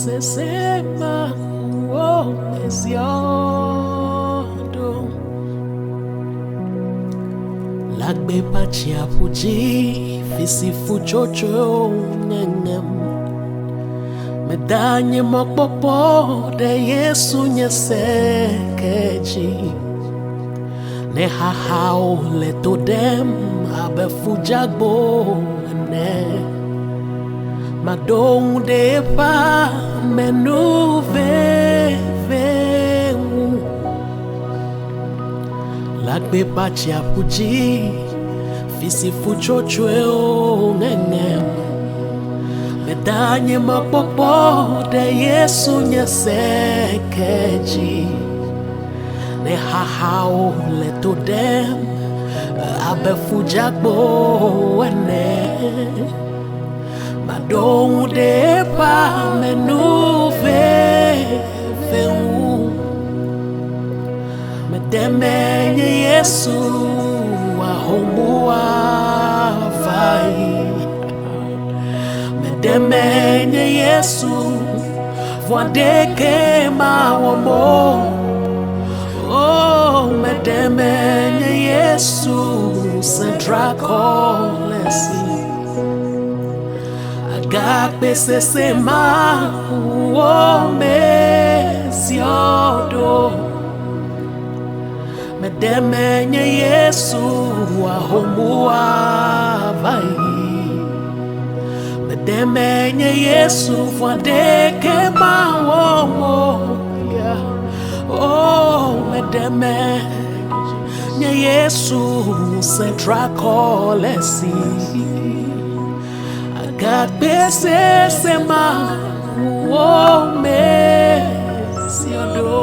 sesema uomesiodo lagbe pachi apuji fisifu jojo nyenyem medanye mokpopo de Yesu nyesekeji ne hahao le todem abefujagbo ne madong de pa menu ve lagbe pachi apuji fisifu jojo nyenyem medanye mokpopo de Yesu nyesekeji ne hahao le todem abefujagbo ene madong de pa menu ve medemenye Yesu ahomua vai medemenye Yesu voadeke mawomo oh medemenye Yesu sentrakolesi agape sesema uomesiodo medemenye Yesu ahomua vai medemenye Yesu voadeke mawomo oh medemenye Yesu sentrakolesi agape sesema uomesiodo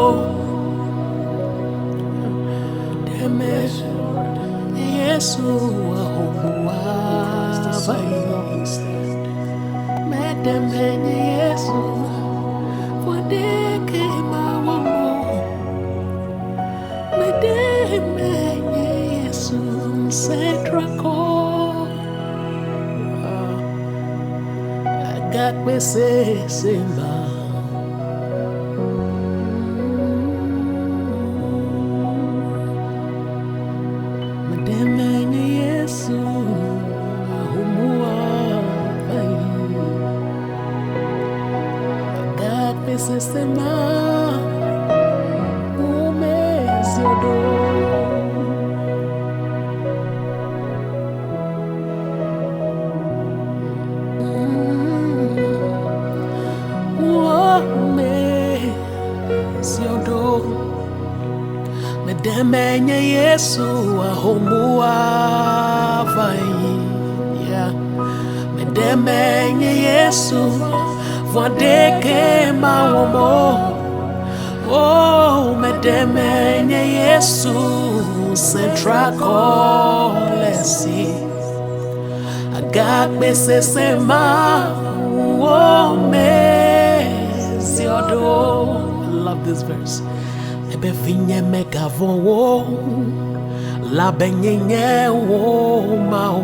Yesu ahomua vai medemenye Yesu voadeke mawomo medemenye Yesu sentrakolesi agape sesema medemenye Yesu ahomua vai agape sesema uomesiodo medemenye Yesu ahomua vai medemenye Yesu voadeke mawomo oh medemenye Yesu sentrakolesi agape sesema uomesiodo. I love this verse. Ebe vinye megavon wo la benyenye wo mau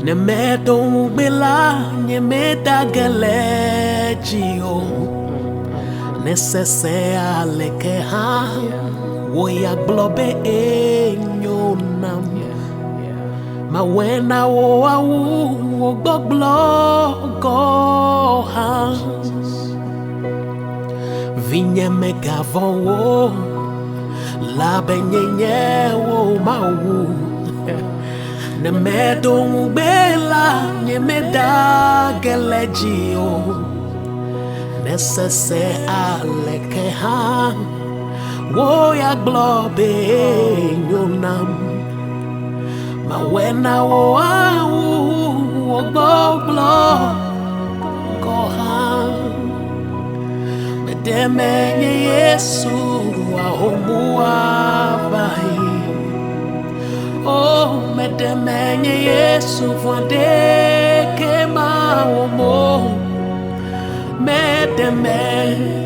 ne medon bela nye medageleji o ne sese aleke ha wo ya globe enyonam ma wena wo awu wo gboglo go ha vinye megavon wo la benyenye wo mau ne medon bela nye medageleji o ne sese aleke ha wo ya globe nyonam ma wena wo awu wo gboglo go ha medemenye Yesu ahomua vai oh medemenye Yesu voadeke mawomo medemenye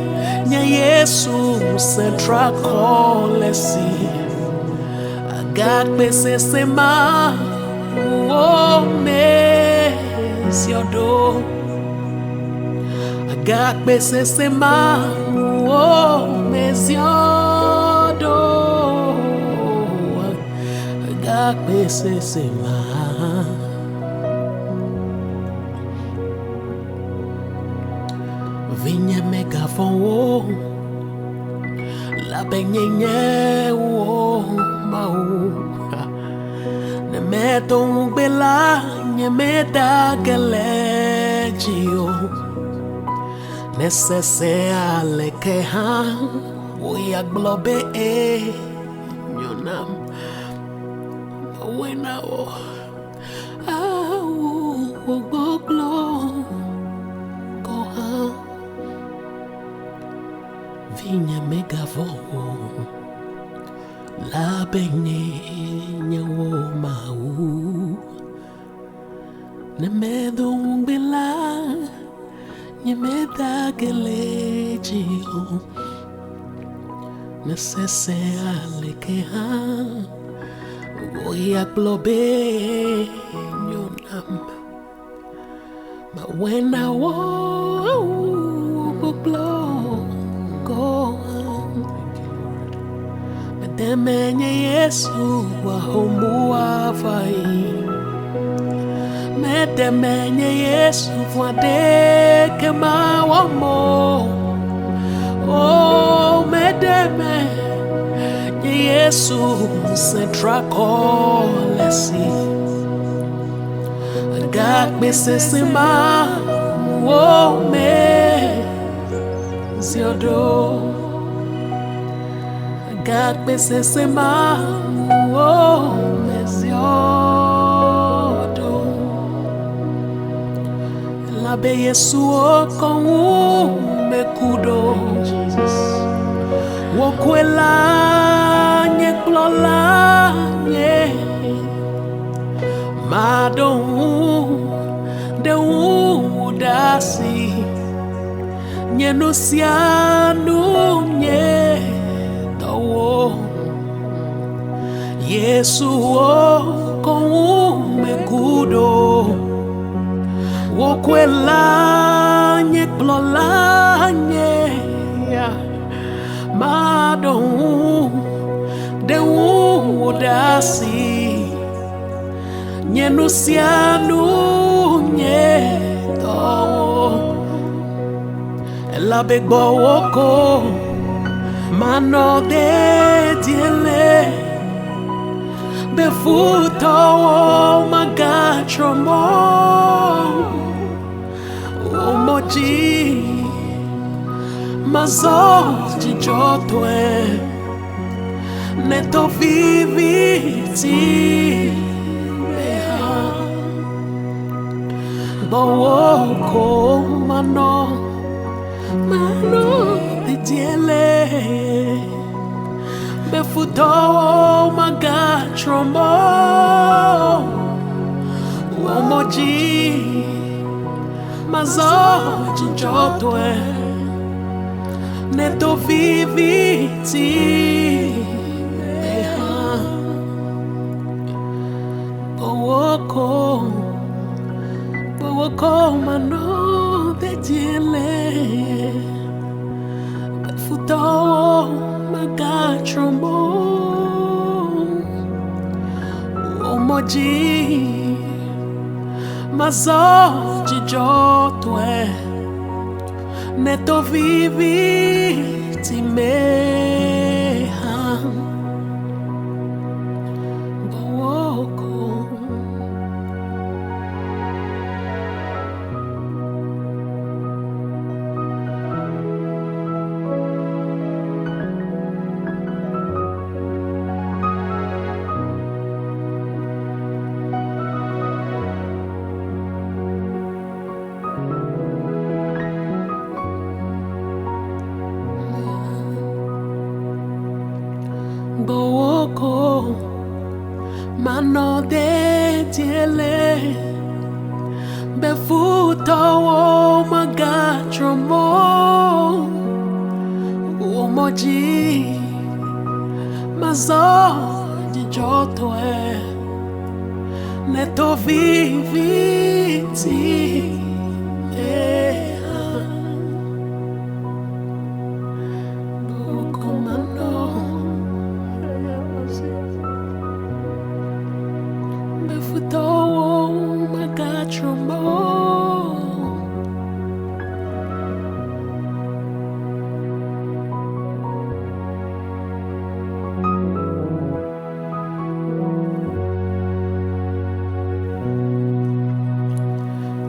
Yesu sentrakolesi agape sesema uomesiodo Gakbe sesema o meziodo. Gakbe sesema. Vinha megafon o la benyenye o mau. Ne meto bela nye meda gelejio. Necesseale que ha voy a globe nyonam wena o glo go ha vinha megavon la benye nyawo mau ne medo bela Yemeda gelejio necesseale que ha voy a globe nyonam but when I walk go but then menye Yesu wa homu afai Medemenye Yesu voade que ma wamo. Oh, medemenye Yesu se tracolesi. Gak me sesema. Oh, me ziodo. Gak me sesema. Oh, me ziodo. Labe Yesu con me kudo wokwela nye klola nye madon de udasi nye no sianu nye tawo Yesu con me kudo wokwela nye klola nye madon de udasi nye nusianu nye to la begbo woko mano de diele befuto magatromo Omoji mazo jijotwe neto viviti meha bowoko mano diele befuto magatromo Omoji mazo jijotwe neto viviti meha bowoko mano de diele befuto magatromo Omoji mazo jijotwe neto viviti meha bowoko mano de diele befuto magatromo Omoji mazo jijotwe neto viviti meha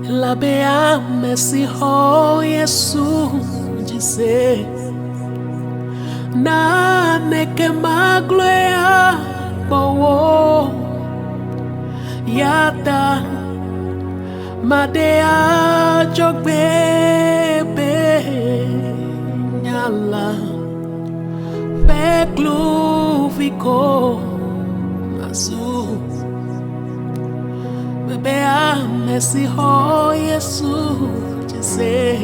La bea mesiho Yesu jise na neke magloya bowo yata madea jogbebe nyala peklu viko azu bebea mesiho Yesu jise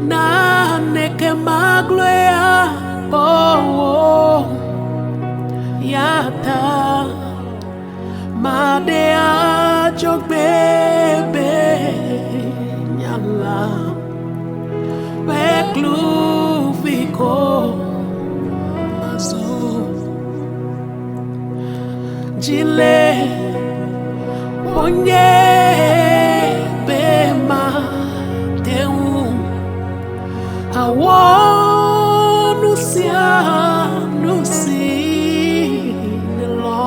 na neke magloya bowo yata madea jogbebe nyala peklu viko azu jile onye bema teu awonu sia nusi lo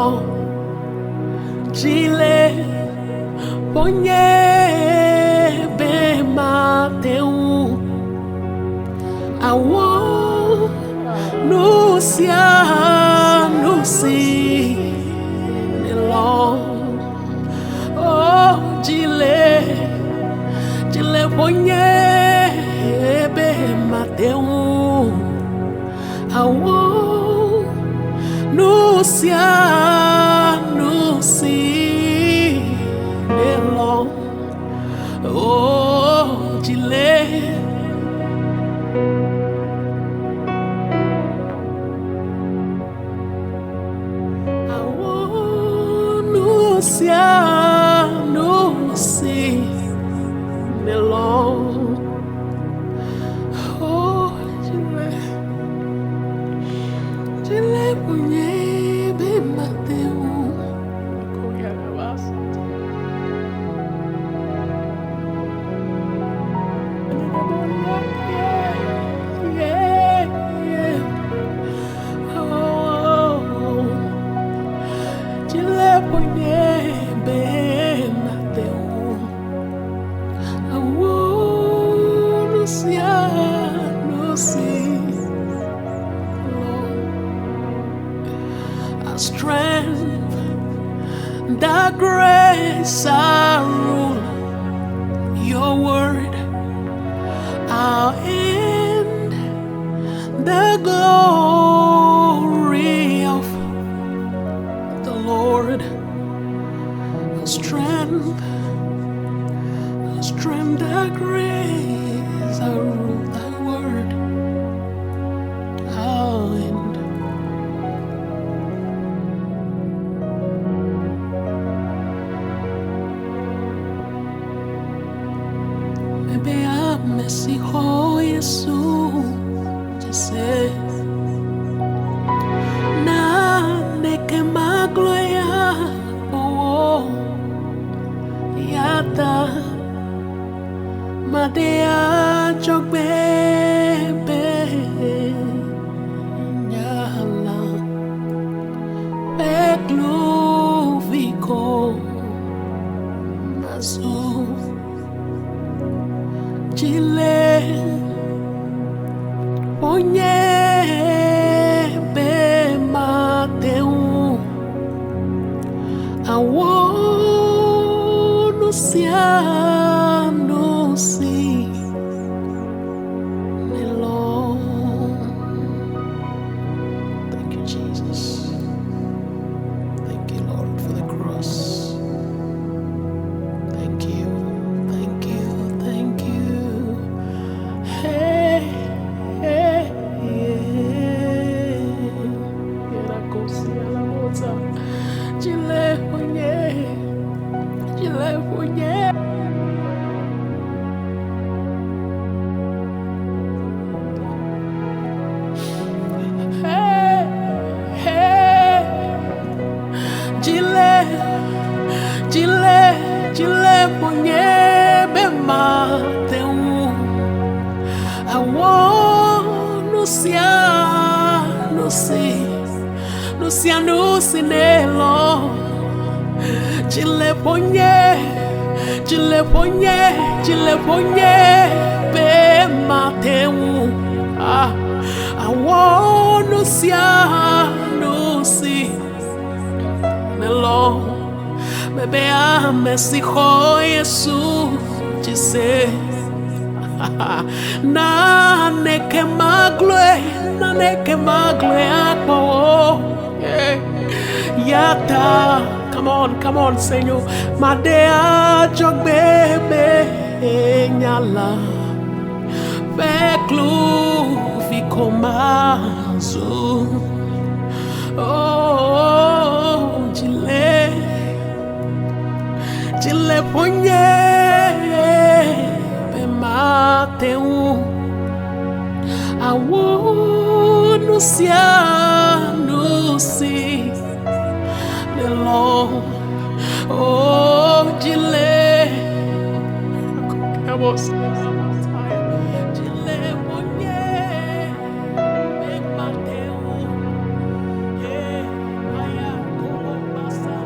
jile onye bema teu awonu sia nusi lo oh jile ponye be mateu awo nusia nusi nelo oh jile awo nusia nusi nelo oh jile ponye be mateu koya bas yeah oh jile ponye be mateu awo nusia nusi strength, the grace I rule, your word, our end, the glory of the Lord, strength, the grace I rule, thy word, our end. Bea mesiho Yesu jise na neke magloya bowo yata madea jogbebe nyala peklu viko mazu jile onye be mateu awonu sia nusi nelo. Thank you, Jesus. Thank you, Lord, for the cross. Thank you. Jile ponye be mateu awo nusia nusi nelo jile ponye Jile ponye be mateu. Ah, I want to see Melo, bebe a Mesiho Yesu, Jise. Na neke magle akpo. Yata, come on, Senor. Madea jog bebe nyala. Beklu fikomazu. Oh, Jile ponye be mateu. I want to see the Lord. Oh, Jile. Jile ponye be mateu. Aya como pasa.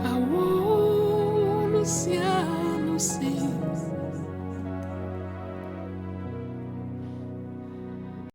I want to see.